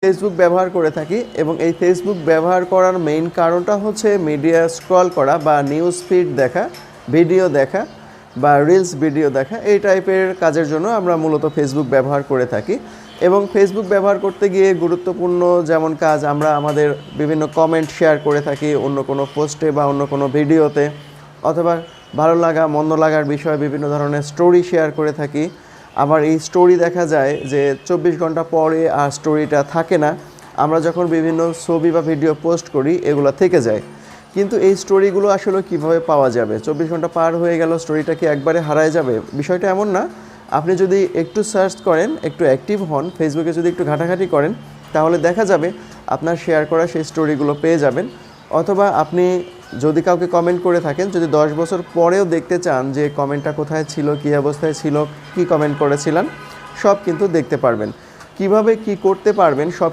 Facebook ব্যবহার করে থাকি এবং এই ফেসবুক ব্যবহার করার মেইন কারণটা হচ্ছে মিডিয়া স্ক্রল করা বা নিউজ ফিড দেখা, ভিডিও দেখা বা রিলস ভিডিও দেখা, এই টাইপের কাজের জন্য আমরা মূলত ফেসবুক ব্যবহার করে থাকি। এবং ফেসবুক ব্যবহার করতে গিয়ে গুরুত্বপূর্ণ যেমন কাজ, আমরা আমাদের বিভিন্ন কমেন্ট শেয়ার করে থাকি অন্য কোনো পোস্টে বা অন্য কোনো ভিডিওতে, অথবা ভালো লাগা মন্দ লাগার বিষয়ে বিভিন্ন ধরনের স্টোরি শেয়ার করে থাকি। আবার এই স্টোরি দেখা যায় যে 24 ঘন্টা পরে আর স্টোরিটা থাকে না, আমরা যখন বিভিন্ন ছবি বা ভিডিও পোস্ট করি এগুলো থেকে যায়। কিন্তু এই স্টোরিগুলো আসলে কিভাবে পাওয়া যাবে? 24 ঘন্টা পার হয়ে গেল, স্টোরিটা কি একবারে হারায় যাবে? বিষয়টা এমন না। আপনি যদি একটু সার্চ করেন, একটু অ্যাক্টিভ হন, ফেসবুকে যদি একটু ঘাটাঘাটি করেন, তাহলে দেখা যাবে আপনার শেয়ার করা সেই স্টোরিগুলো পেয়ে যাবেন। অথবা আপনি যদি কাউকে কমেন্ট করে থাকেন, যদি 10 বছর পরেও দেখতে চান যে কমেন্টটা কোথায় ছিল, কী অবস্থায় ছিল, কী কমেন্ট করেছিলেন, সব কিন্তু দেখতে পারবেন। কিভাবে কি করতে পারবেন সব